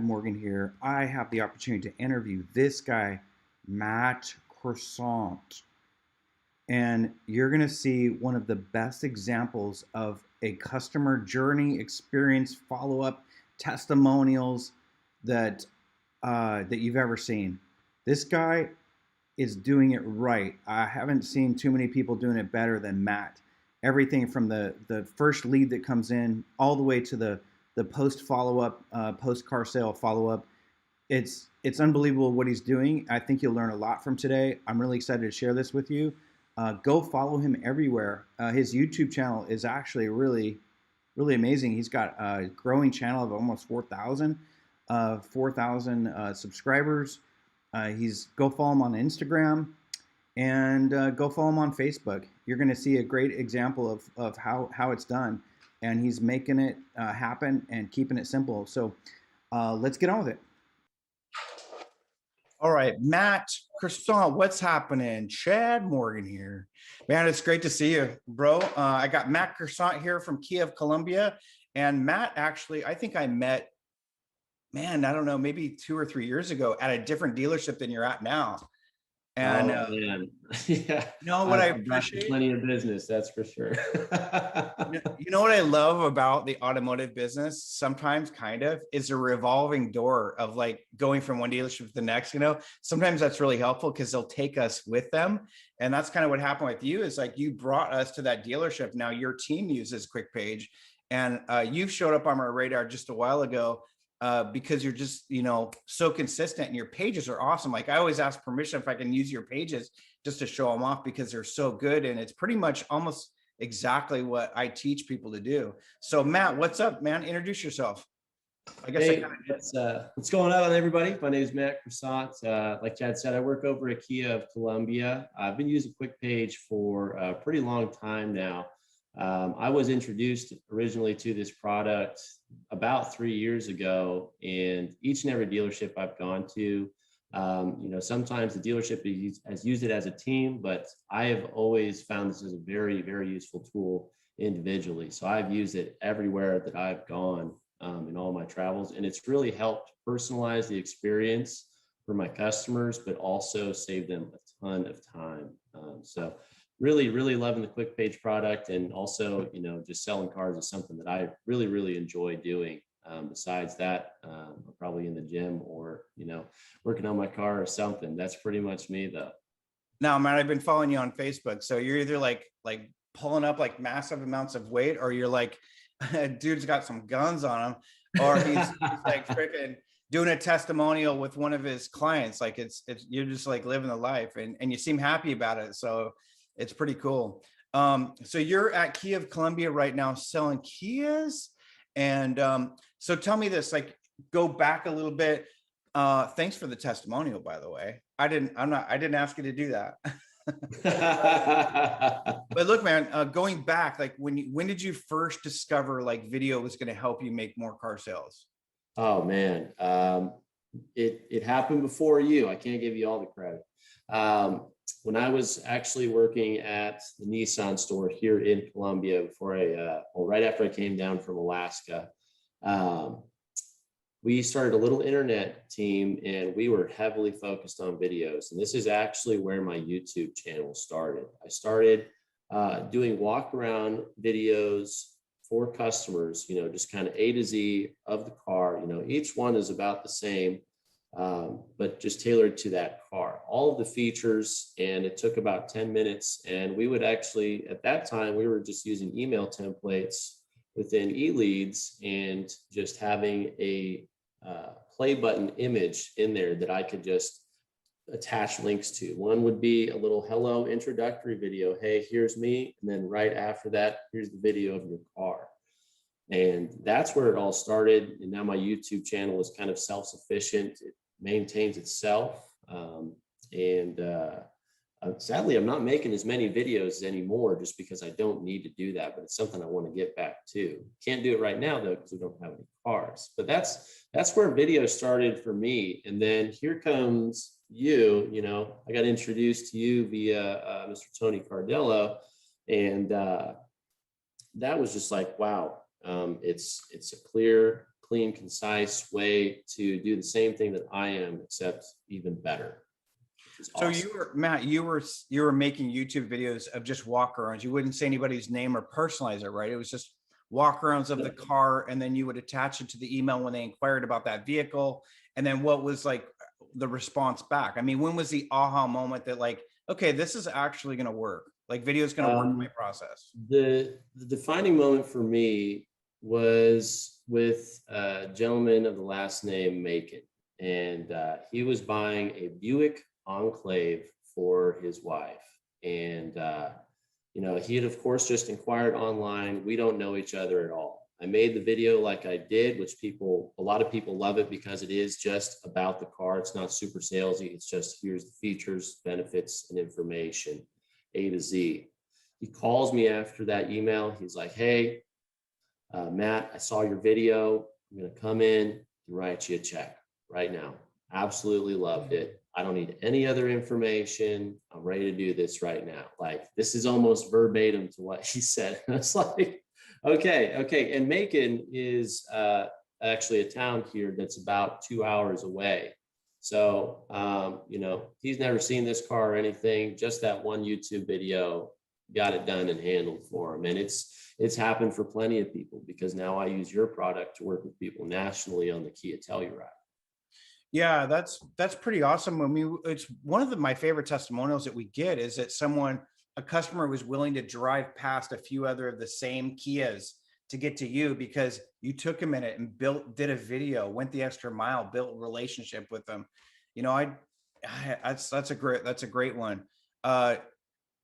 Morgan here. I have the opportunity to interview this guy, Matt Croissant. And you're going to see one of the best examples of a customer journey experience follow up testimonials that you've ever seen. This guy is doing it right. I haven't seen too many people doing it better than Matt. Everything from the first lead that comes in all the way to the post follow up, post car sale follow up. It's unbelievable what he's doing. I think you'll learn a lot from today. I'm really excited to share this with you. Go follow him everywhere. His YouTube channel is actually really amazing. He's got a growing channel of almost 4,000 subscribers. He's Go follow him on Instagram and go follow him on Facebook. You're going to see a great example of how it's done, and he's making it happen and keeping it simple. So let's get on with it. All right, Matt Croissant, what's happening? Chad Morgan here. Man, it's great to see you, bro. I got Matt Croissant here from Kiev, Colombia. And Matt, actually, I think I met, man, I don't know, maybe 2 or 3 years ago at a different dealership than you're at now. And man. Yeah, you know what I I've got appreciate? plenty of business, that's for sure. You know what I love about the automotive business sometimes kind of is a revolving door of like going from one dealership to the next. Sometimes that's really helpful because they'll take us with them. And that's kind of what happened with you, is like you brought us to that dealership. Now your team uses QuickPage, and you've showed up on our radar just a while ago because you're just, so consistent, and your pages are awesome. Like I always ask permission if I can use your pages just to show them off because they're so good. And it's pretty much almost exactly what I teach people to do. So Matt, what's up, man? Introduce yourself. I guess Hey, what's going on, everybody? My name is Matt Croissant. Like Chad said, I work over at Kia of Colombia. I've been using QuickPage for a pretty long time now. I was introduced originally to this product about 3 years ago, and each and every dealership I've gone to, sometimes the dealership has used it as a team, but I have always found this as a very, very useful tool individually. So I've used it everywhere that I've gone in all my travels, and it's really helped personalize the experience for my customers, but also save them a ton of time. So really, really loving the QuickPage product, and also, just selling cars is something that I really, really enjoy doing. Besides that, I'm probably in the gym or, working on my car or something. That's pretty much me though. Now, Matt, I've been following you on Facebook. So you're either like pulling up like massive amounts of weight, or you're like, dude's got some guns on him, or he's like freaking doing a testimonial with one of his clients. Like it's you're just like living the life, and you seem happy about it. So it's pretty cool. So you're at Kia of Colombia right now selling Kias. And so tell me this, like go back a little bit. Thanks for the testimonial, by the way. I didn't ask you to do that. But look, man, going back, like when did you first discover like video was going to help you make more car sales? Oh man, it happened before you. I can't give you all the credit. When I was actually working at the Nissan store here in Colombia before right after I came down from Alaska, we started a little internet team, and we were heavily focused on videos. And this is actually where my YouTube channel started. I started doing walk around videos for customers, just kind of A to Z of the car. Each one is about the same, but just tailored to that car, all of the features. And it took about 10 minutes. And we would actually, at that time, we were just using email templates within eLeads and just having a play button image in there that I could just attach links to. One would be a little hello introductory video. Hey, here's me. And then right after that, here's the video of your car. And that's where it all started. And now my YouTube channel is kind of self-sufficient. It maintains itself. Sadly, I'm not making as many videos anymore just because I don't need to do that, but it's something I want to get back to. Can't do it right now though, because we don't have any cars. But that's where video started for me. And then here comes you. I got introduced to you via Mr. Tony Cardello, and that was just like, wow. It's a clear clean, concise way to do the same thing that I am, except even better, which is So awesome. you were Matt, you were making YouTube videos of just walk-arounds. You wouldn't say anybody's name or personalize it, right? It was just walk-arounds of the car, and then you would attach it to the email when they inquired about that vehicle. And then what was like the response back? I mean, when was the aha moment that like, okay, this is actually going to work? Like video is going to work in my Um, process. the defining moment for me was with a gentleman of the last name Macon, and he was buying a Buick Enclave for his wife, and he had of course just inquired online. We don't know each other at all. I made the video like I did, which a lot of people love it because it is just about the car. It's not super salesy. It's just here's the features, benefits, and information, A to Z. He calls me after that email. He's like, hey, Matt, I saw your video. I'm going to come in and write you a check right now. Absolutely loved it. I don't need any other information. I'm ready to do this right now. Like, this is almost verbatim to what he said. And it's like, okay. And Macon is actually a town here that's about 2 hours away. So, he's never seen this car or anything, just that one YouTube video got it done and handled for him. And it's happened for plenty of people because now I use your product to work with people nationally on the Kia Telluride. Yeah, that's pretty awesome. I mean, it's one of my favorite testimonials that we get is that a customer was willing to drive past a few other of the same Kias to get to you because you took a minute and did a video, went the extra mile, built a relationship with them. You know, that's a great one. Uh,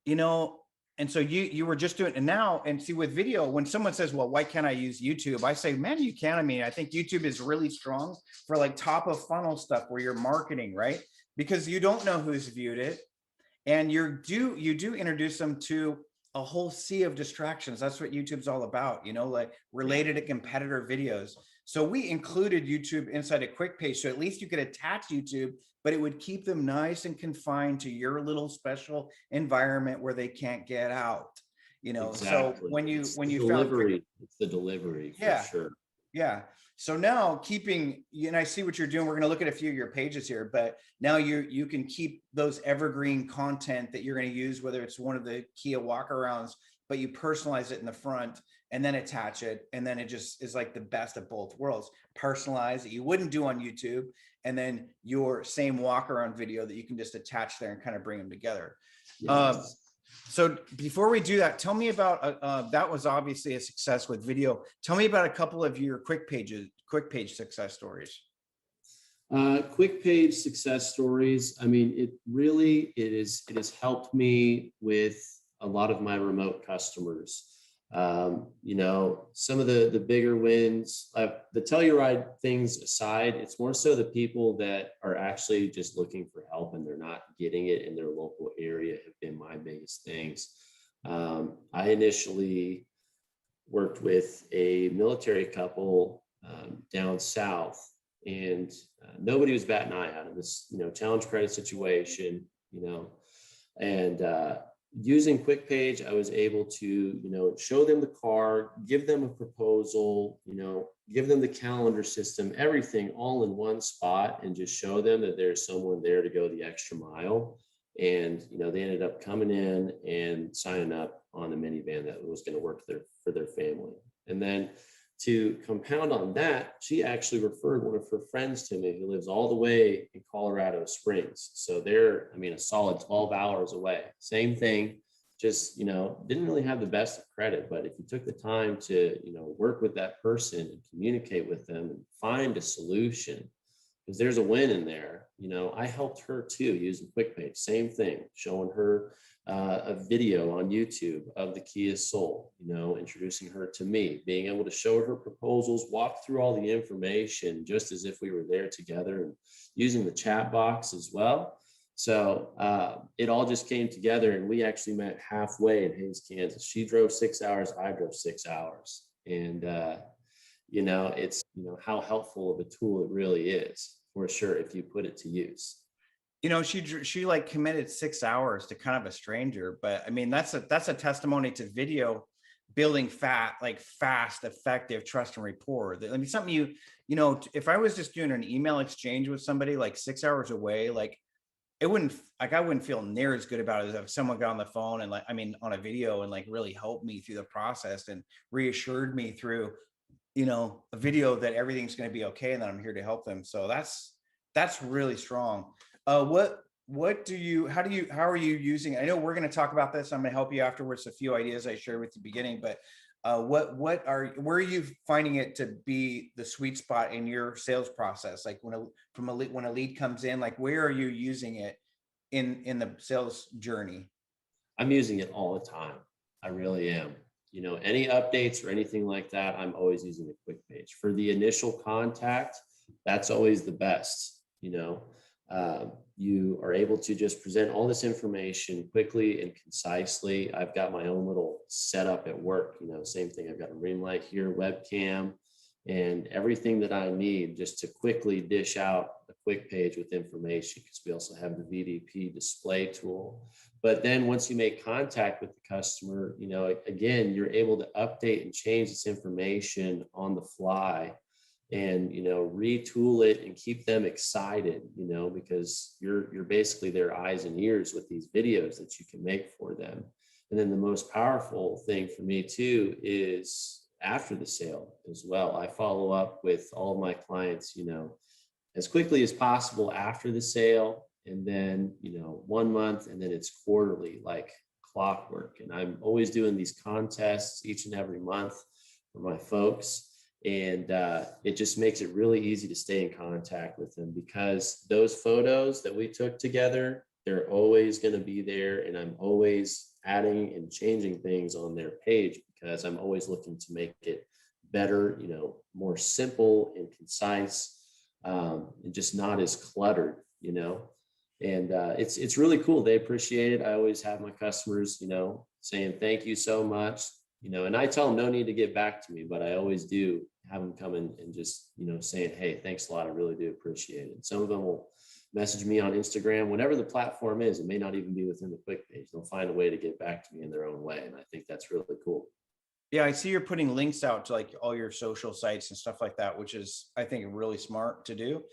you know, and so you were just doing, and now, and see with video, when someone says, well, why can't I use YouTube? I say, man, you can. I mean, I think YouTube is really strong for like top of funnel stuff where you're marketing, right? Because you don't know who's viewed it, and you do introduce them to a whole sea of distractions. That's what YouTube's all about, like Yeah, related to competitor videos. So we included YouTube inside a quick page, so at least you could attach YouTube, but it would keep them nice and confined to your little special environment where they can't get out. So exactly. when you It's when the you found quick, delivery. It's the delivery for yeah, sure. yeah. So now and I see what you're doing. We're going to look at a few of your pages here, but now you can keep those evergreen content that you're going to use, whether it's one of the Kia walkarounds, but you personalize it in the front and then attach it. And then it just is like the best of both worlds. Personalized that you wouldn't do on YouTube, and then your same walk-around video that you can just attach there and kind of bring them together. Um, Yes. so before we do that, tell me about that was obviously a success with video. Tell me about a couple of your quick page success stories. Quick page success stories. I mean, it has helped me with a lot of my remote customers. Some of the bigger wins, the Telluride things aside, it's more so the people that are actually just looking for help and they're not getting it in their local area have been my biggest things. I initially worked with a military couple down south, and nobody was batting an eye out of this, challenge credit situation, and using QuickPage, I was able to, show them the car, give them a proposal, give them the calendar system, everything all in one spot, and just show them that there's someone there to go the extra mile. And, they ended up coming in and signing up on a minivan that was going to work for their family. And then to compound on that, she actually referred one of her friends to me who lives all the way in Colorado Springs. So they're, a solid 12 hours away. Same thing, just, didn't really have the best of credit, but if you took the time to, work with that person and communicate with them and find a solution, because there's a win in there. I helped her too using QuickPage, same thing, showing her a video on YouTube of the Kia Soul, introducing her to me, being able to show her proposals, walk through all the information just as if we were there together, and using the chat box as well. So it all just came together, and we actually met halfway in Hays, Kansas. She drove 6 hours, I drove 6 hours. And, it's, how helpful of a tool it really is, for sure, if you put it to use. She like committed 6 hours to kind of a stranger, but I mean, that's a testimony to video building fast, effective trust and rapport. I mean, something you know, if I was just doing an email exchange with somebody like 6 hours away, like it wouldn't, like I wouldn't feel near as good about it as if someone got on the phone and like, I mean, on a video and like really helped me through the process and reassured me through, you know, a video that everything's going to be okay and that I'm here to help them. So that's really strong. What do you, how are you using it? I know we're going to talk about this. I'm going to help you afterwards. A few ideas I shared with the beginning, but where are you finding it to be the sweet spot in your sales process? Like when a lead comes in, like where are you using it in the sales journey? I'm using it all the time. I really am. You know, any updates or anything like that, I'm always using a quick page. For the initial contact, that's always the best. You know, you are able to just present all this information quickly and concisely. I've got my own little setup at work. You know, same thing. I've got a ring light here, webcam, and everything that I need just to quickly dish out a quick page with information, because we also have the VDP display tool. But then once you make contact with the customer, you know, again, you're able to update and change this information on the fly and, you know, retool it and keep them excited, you know, because you're basically their eyes and ears with these videos that you can make for them. And then the most powerful thing for me too is after the sale as well. I follow up with all of my clients, you know, as quickly as possible after the sale, and then, you know, 1 month, and then it's quarterly, like clockwork. And I'm always doing these contests each and every month for my folks. And it just makes it really easy to stay in contact with them, because those photos that we took together, they're always going to be there. And I'm always adding and changing things on their page, because I'm always looking to make it better, you know, more simple and concise, and just not as cluttered, you know. And it's really cool. They appreciate it. I always have my customers, you know, saying thank you so much, you know, and I tell them no need to get back to me, but I always do have them come in and just, you know, saying, hey, thanks a lot. I really do appreciate it. And some of them will message me on Instagram, whatever the platform is. It may not even be within the quick page. They'll find a way to get back to me in their own way. And I think that's really cool. Yeah, I see you're putting links out to like all your social sites and stuff like that, which is, I think, really smart to do.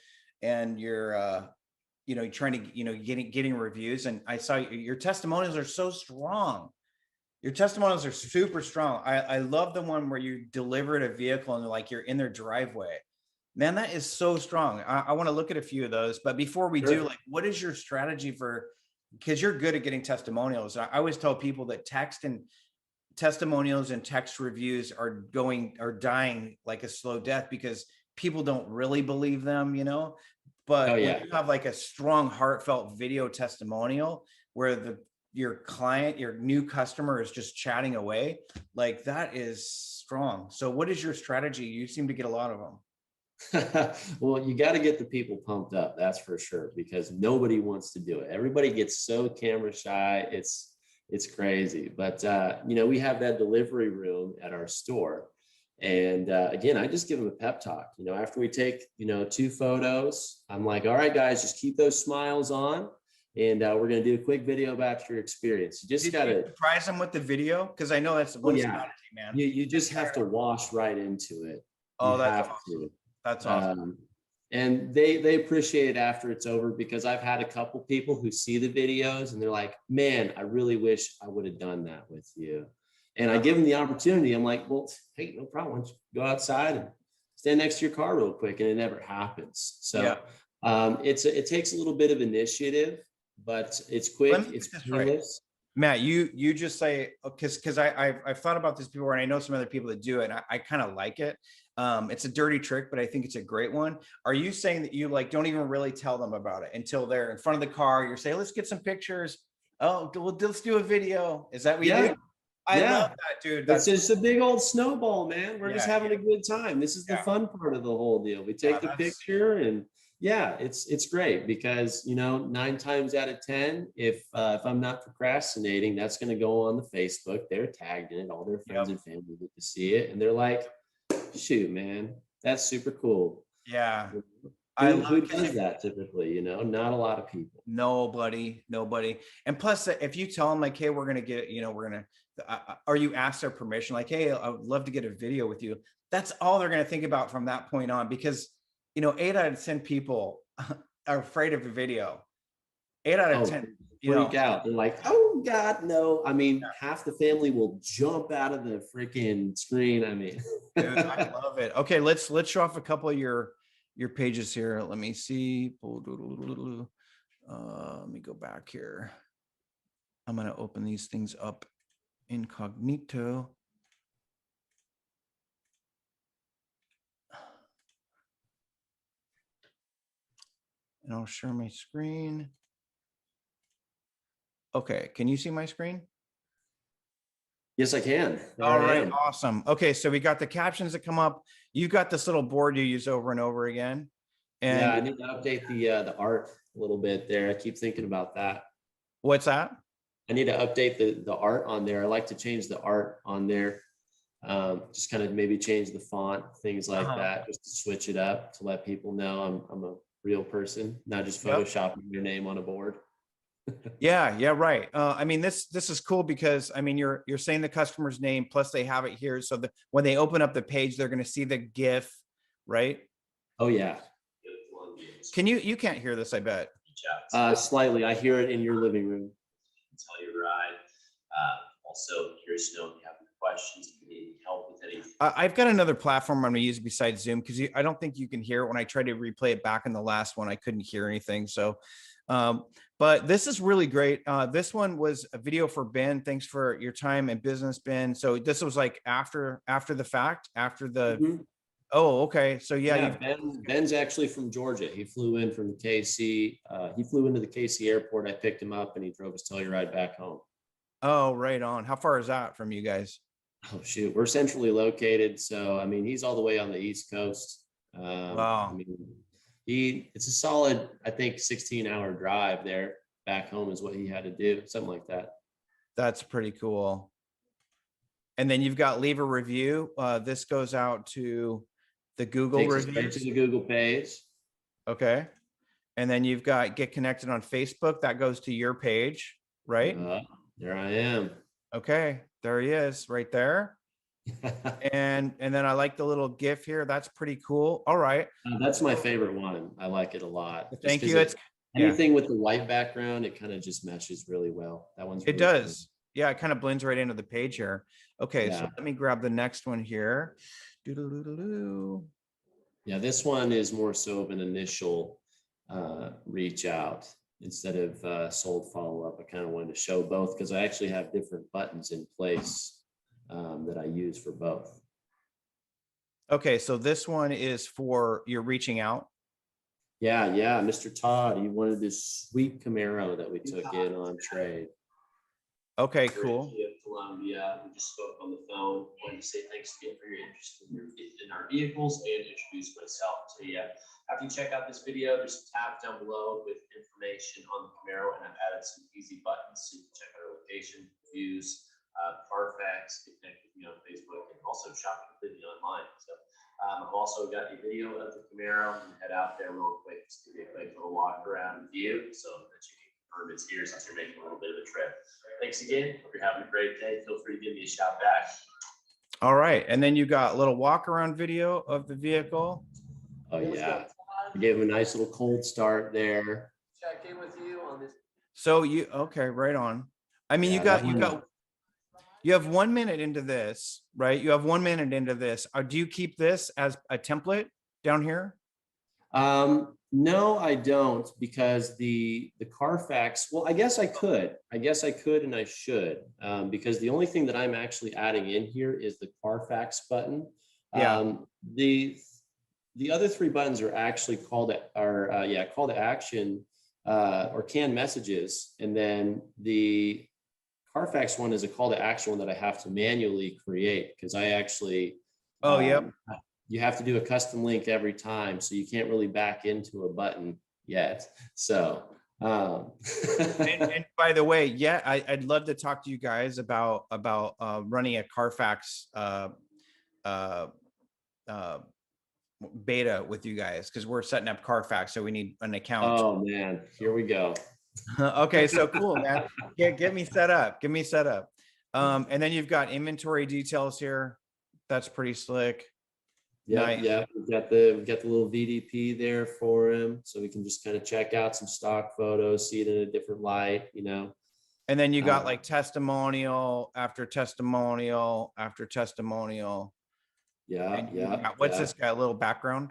And you're, you know, trying to, you know, getting reviews. And I saw your testimonials are so strong. Your testimonials are super strong. I love the one where you delivered a vehicle and like you're in their driveway. Man, that is so strong. I want to look at a few of those. But before we do, Sure. like, what is your strategy for, because you're good at getting testimonials. I always tell people that testimonials and text reviews are dying like a slow death because people don't really believe them, you know. Oh, But when yeah. you have like a strong, heartfelt video testimonial where your client, your new customer is just chatting away, like that is strong. So what is your strategy? You seem to get a lot of them. Well, you got to get the people pumped up, that's for sure, because nobody wants to do it. Everybody gets so camera shy. It's crazy. But you know, we have that delivery room at our store. And again, I just give them a pep talk. You know, after we take, you know, 2 photos, I'm like, all right, guys, just keep those smiles on. And we're going to do a quick video about your experience. You just Did got you to, surprise them with the video? Because I know that's oh, one yeah, strategy, man. you just have to wash right into it. You Oh, that's have awesome. to. That's awesome. And they appreciate it after it's over, because I've had a couple people who see the videos and they're like, man, I really wish I would have done that with you. And I give them the opportunity. I'm like, well, hey, no problem. Go outside and stand next to your car real quick. And it never happens. Yeah. So it takes a little bit of initiative, but it's Let quick, me it's get this right. painless. Matt, you just say, because I've thought about this before and I know some other people that do it and I kind of like it. It's a dirty trick, but I think it's a great one. Are you saying that you like don't even really tell them about it until they're in front of the car? You're saying, let's get some pictures. Oh, well, let's do a video. Is that what you Yeah. do? I love Yeah. that, dude. It's That's just a big old snowball, man. We're just yeah, having a good time. This is the yeah, fun part of the whole deal. We yeah. take the picture, and yeah, it's great, because, you know, 9 times out of 10, if I'm not procrastinating, that's going to go on the Facebook. They're tagged in it. All their friends Yep. and family get to see it, and they're like, shoot, man, that's super cool. Yeah. I love Who it. does that typically? You know, not a lot of people. Nobody. And plus, if you tell them like, hey, we're gonna get, or you ask their permission, like, hey, I would love to get a video with you. That's all they're gonna think about from that point on, because 8 out of 10 people are afraid of a video. 8 out of 10, Oh, freak out. They're like, oh God, no. I mean, yeah, half the family will jump out of the freaking screen. I mean, dude, I love it. Okay, let's show off a couple of your pages here. Let me see. Let me go back here. I'm gonna open these things up incognito. And I'll share my screen. Okay, can you see my screen? yes, I can. There All I right, am. awesome. Okay, so we got the captions that come up. You've got this little board you use over and over again. Yeah, I And need to update the art a little bit there. I keep thinking about that. what's that? I need to update the art on there. I like to change the art on there. Just kind of maybe change the font, things like Uh-huh. that, just to switch it up to let people know I'm a real person, not just Yep. photoshopping your name on a board. Yeah, right. I mean, this is cool because I mean you're saying the customer's name, plus they have it here, so that when they open up the page, they're going to see the GIF, right? Oh yeah. Can you can't hear this, I bet. Slightly. I hear it in your living room. Tell you ride. Also, curious to know if you have any questions, if you need any help with anything. I've got another platform I'm going to use besides Zoom, because I don't think you can hear it. When I tried to replay it back in the last one, I couldn't hear anything. So, but this is really great. This one was a video for Ben. Thanks for your time and business, Ben. So this was like after the fact, after the. Mhm. Oh, okay. So yeah, Yeah, Ben's actually from Georgia. He flew in from KC. He flew into the KC airport. I picked him up and he drove his Telluride back home. Oh, right on. How far is that from you guys? Oh shoot, we're centrally located, so I mean he's all the way on the East Coast. I Wow, mean it's a solid, I think 16-hour drive there back home is what he had to do, something like that. that's pretty cool. And then you've got leave a review. This goes out to the Google Takes us right to reviews. the Google page. Okay. And then you've got get connected on Facebook. That goes to your page, right? There I am. Okay. There he is right there. And then I like the little GIF here. That's pretty cool. All right. That's my favorite one. I like it a lot. Thank you. It's anything with the white background, it kind of just meshes really well. That one's it really cool. does. Yeah, it kind of blends right into the page here. Okay, so Yeah. let me grab the next one here. Doo-doo-doo-doo-doo. Yeah, this one is more so of an initial reach out instead of sold follow up. I kind of wanted to show both because I actually have different buttons in place that I use for both. Okay, so this one is for you're reaching out. Yeah, Mr. Todd, he wanted this sweet Camaro that we took in on trade. Okay, cool. Columbia. We just spoke on the phone. Wanted to say thanks again for your interest in our vehicles and introduce myself to you. After you check out this video, there's some tabs down below with information on the Camaro, and I've added some easy buttons so you can check out our location, views, Carfax, get connected with me on Facebook, and also shop completely online. So I've also got a video of the Camaro. I'm gonna head out there real quick, just give you a quick little walk around view so that you can confirm it's here since you're making a little bit of a trip. Thanks again. Hope you're having a great day. Feel free to give me a shout back. All right, and then you got a little walk around video of the vehicle. Oh yeah, I gave him a nice little cold start there. Check in with you on this. So okay, right on. I mean, Yeah, you have 1 minute into this, right? You have 1 minute into this. Do you keep this as a template down here? No, I don't, because the Carfax, well, I guess I could and I should, because the only thing that I'm actually adding in here is the Carfax button. Yeah. The other three buttons are actually call to action or canned messages, and then the Carfax one is a call to action one that I have to manually create because I actually Yep. you have to do a custom link every time, so you can't really back into a button yet. So and by the way, yeah, I'd love to talk to you guys about running a Carfax beta with you guys because we're setting up Carfax, so we need an account. Oh man, here we go. Okay, so cool, man. Get me set up. Get me set up. And then you've got inventory details here. That's pretty slick. Yep, Nice. yep. We've got the little VDP there for him, so we can just kind of check out some stock photos, see it in a different light, you know. And then you got like testimonial after testimonial after testimonial. Yeah, yeah. What's this guy? A little background?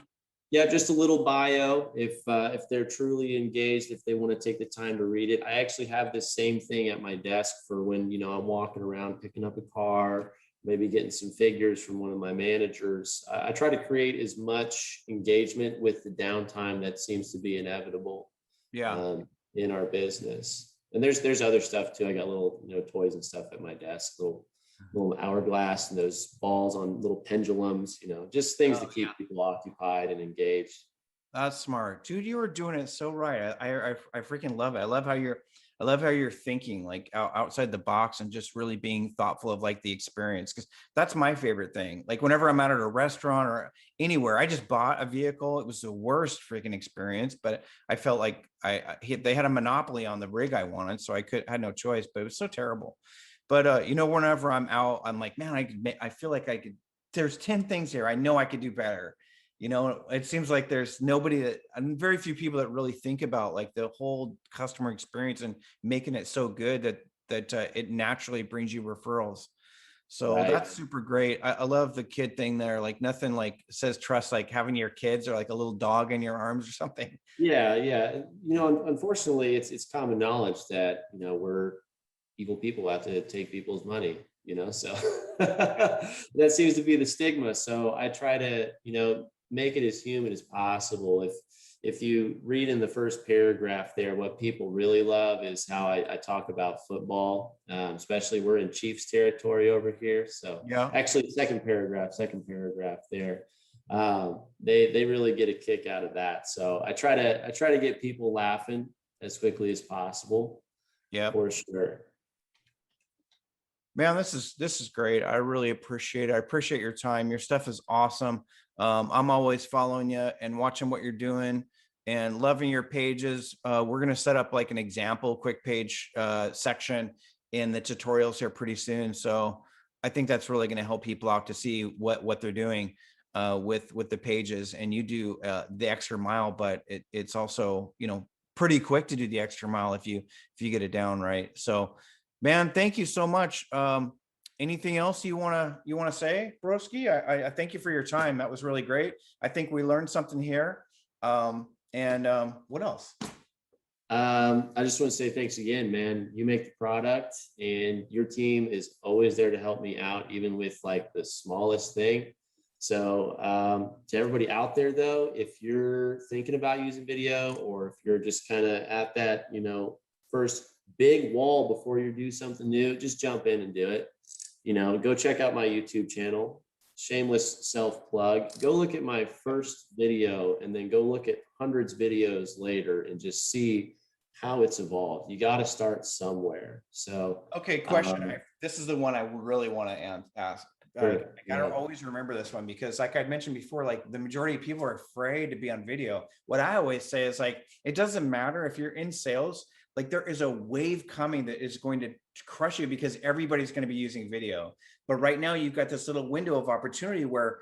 Yeah, just a little bio. If they're truly engaged, if they want to take the time to read it. I actually have this same thing at my desk for when, you know, I'm walking around picking up a car, maybe getting some figures from one of my managers. I try to create as much engagement with the downtime that seems to be inevitable, Yeah. in our business. And there's other stuff too. I got little, you know, toys and stuff at my desk, little hourglass and those balls on little pendulums, you know, just things to keep people occupied and engaged. That's smart, dude. You were doing it so right. I freaking love it. I love how you're thinking like outside the box and just really being thoughtful of like the experience. Cause that's my favorite thing. Like whenever I'm out at a restaurant or anywhere, I just bought a vehicle. It was the worst freaking experience, but I felt like they had a monopoly on the rig I wanted. So had no choice, but it was so terrible. But you know, whenever I'm out, I'm like, man, I feel like I could, there's 10 things here. I know I could do better. You know, it seems like there's very few people that really think about like the whole customer experience and making it so good that it naturally brings you referrals. So Right. that's super great. I love the kid thing there. Like nothing like says trust like having your kids or like a little dog in your arms or something. Yeah, yeah. You know, unfortunately, it's common knowledge that, you know, we're evil people out to take people's money, you know, so that seems to be the stigma. So I try to, you know, make it as human as possible. If you read in the first paragraph there, what people really love is how I talk about football, especially we're in Chiefs territory over here. So Yeah. actually second paragraph there. They really get a kick out of that. So I try to get people laughing as quickly as possible. Yeah. For sure. Man, this is great. I really appreciate it. I appreciate your time. Your stuff is awesome. I'm always following you and watching what you're doing and loving your pages. We're going to set up like an example quick page section in the tutorials here pretty soon. So I think that's really going to help people out to see what they're doing with the pages. And you do the extra mile, but it's also, you know, pretty quick to do the extra mile if you get it down right. So man, thank you so much. Anything else you wanna say, Broski? I thank you for your time. That was really great. I think we learned something here. What else? I just want to say thanks again, man. You make the product and your team is always there to help me out, even with like the smallest thing. So to everybody out there though, if you're thinking about using video or if you're just kind of at that, you know, first big wall before you do something new, just jump in and do it. You know, go check out my YouTube channel. Shameless self plug. Go look at my first video and then go look at hundreds of videos later and just see how it's evolved. You got to start somewhere. So, okay, question. This is the one I really want to ask. I gotta always remember this one because like I mentioned before, like the majority of people are afraid to be on video. What I always say is like, it doesn't matter if you're in sales, like there is a wave coming that is going to crush you because everybody's going to be using video. But right now you've got this little window of opportunity where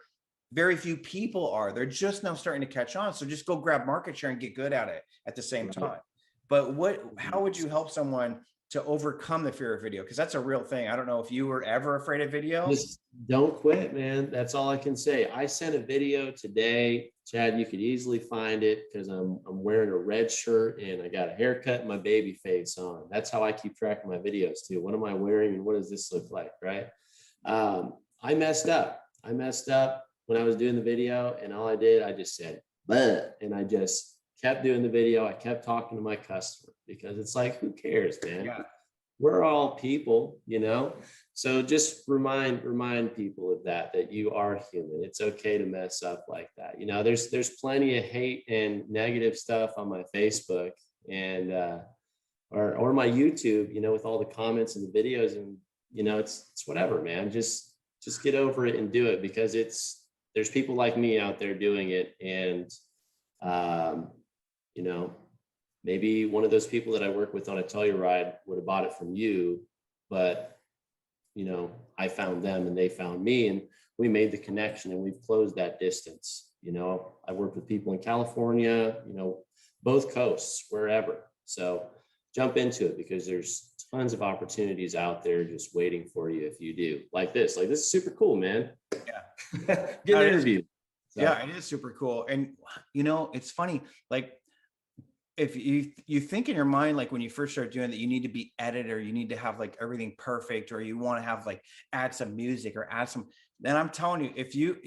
very few people are. They're just now starting to catch on. So just go grab market share and get good at it at the same time. But how would you help someone to overcome the fear of video? Because that's a real thing. I don't know if you were ever afraid of video. Just don't quit, man. That's all I can say. I sent a video today, Chad. You could easily find it because I'm wearing a red shirt and I got a haircut and my baby face on. That's how I keep track of my videos too. What am I wearing and what does this look like, right? I messed up. When I was doing the video, and all I did, I just said, bleh, and I just kept doing the video. I kept talking to my customer because it's like, who cares, man? Yeah. We're all people, you know? So just remind people of that you are human. It's okay to mess up like that. You know, there's plenty of hate and negative stuff on my Facebook and or my YouTube, you know, with all the comments and the videos, and you know, it's whatever, man. Just get over it and do it because it's there's people like me out there doing it. And, you know, maybe one of those people that I work with on a Telluride would have bought it from you, but, you know, I found them and they found me, and we made the connection and we've closed that distance. You know, I work with people in California, you know, both coasts, wherever. So jump into it, because there's tons of opportunities out there just waiting for you if you do. Like this is super cool, man. Yeah. Get an interview. So. Yeah, it is super cool. And, you know, it's funny, like, if you think in your mind, like when you first start doing that, you need to be edited, or you need to have like everything perfect, or you want to have like add some music or add some, then I'm telling you, if you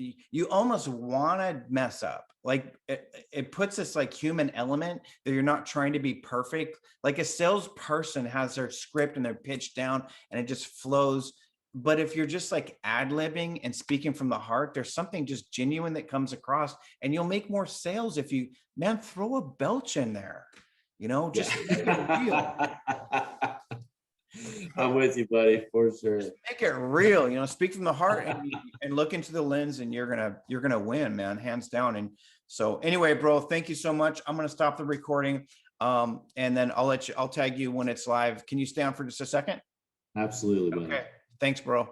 almost want to mess up, like it puts this like human element that you're not trying to be perfect. Like a salesperson has their script and their pitch down and it just flows. But if you're just like ad-libbing and speaking from the heart, there's something just genuine that comes across, and you'll make more sales if you, man, throw a belch in there, you know, just make it real. I'm with you, buddy, for sure. Just make it real, you know, speak from the heart and look into the lens, and you're gonna win, man, hands down. And so anyway, bro, thank you so much. I'm gonna stop the recording, and then I'll tag you when it's live. Can you stay on for just a second? Absolutely, buddy. Okay. Thanks, bro.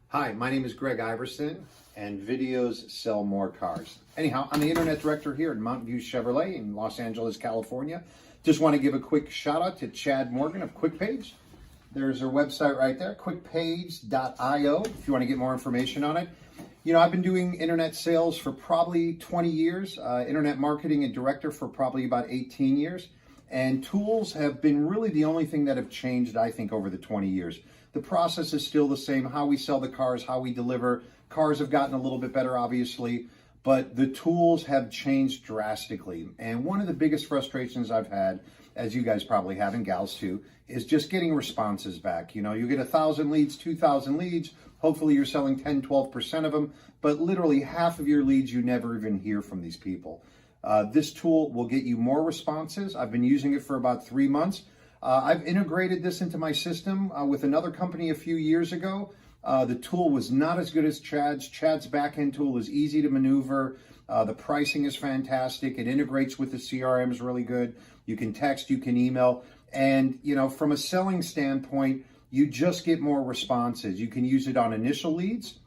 Hi, my name is Greg Iverson, and videos sell more cars. Anyhow, I'm the internet director here at Mountain View Chevrolet in Los Angeles, California. Just want to give a quick shout out to Chad Morgan of QuickPage. There's their website right there, quickpage.io, if you want to get more information on it. You know, I've been doing internet sales for probably 20 years, internet marketing and director for probably about 18 years. And tools have been really the only thing that have changed, I think, over the 20 years. The process is still the same, how we sell the cars, how we deliver. Cars have gotten a little bit better, obviously, but the tools have changed drastically. And one of the biggest frustrations I've had, as you guys probably have, and gals too, is just getting responses back. You know, you get 1,000 leads, 2,000 leads, hopefully you're selling 10, 12% of them, but literally half of your leads, you never even hear from these people. This tool will get you more responses. I've been using it for about 3 months. I've integrated this into my system with another company a few years ago. The tool was not as good as Chad's. Chad's backend tool is easy to maneuver. The pricing is fantastic. It integrates with the CRMs really good. You can text, you can email. And, you know, from a selling standpoint, you just get more responses. You can use it on initial leads.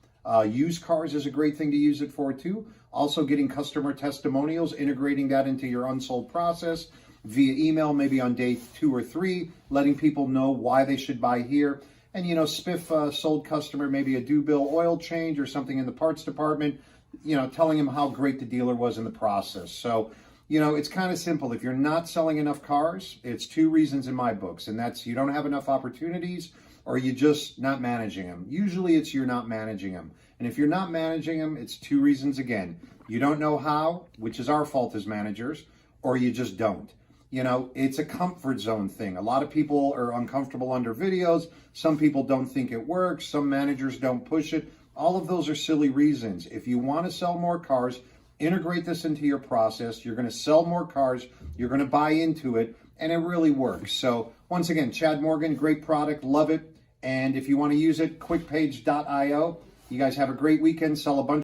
Used cars is a great thing to use it for too. Also getting customer testimonials, integrating that into your unsold process via email, maybe on day 2 or 3, letting people know why they should buy here. And, you know, spiff a sold customer, maybe a due bill oil change or something in the parts department, you know, telling them how great the dealer was in the process. So, you know, it's kind of simple. If you're not selling enough cars, it's 2 reasons in my books, and that's you don't have enough opportunities, or you're just not managing them. Usually it's you're not managing them. And if you're not managing them, it's 2 reasons again. You don't know how, which is our fault as managers, or you just don't. You know, it's a comfort zone thing. A lot of people are uncomfortable under videos. Some people don't think it works. Some managers don't push it. All of those are silly reasons. If you want to sell more cars, integrate this into your process. You're going to sell more cars. You're going to buy into it, and it really works. So once again, Chad Morgan, great product, love it. And if you want to use it, quickpage.io. You guys have a great weekend. Sell a bunch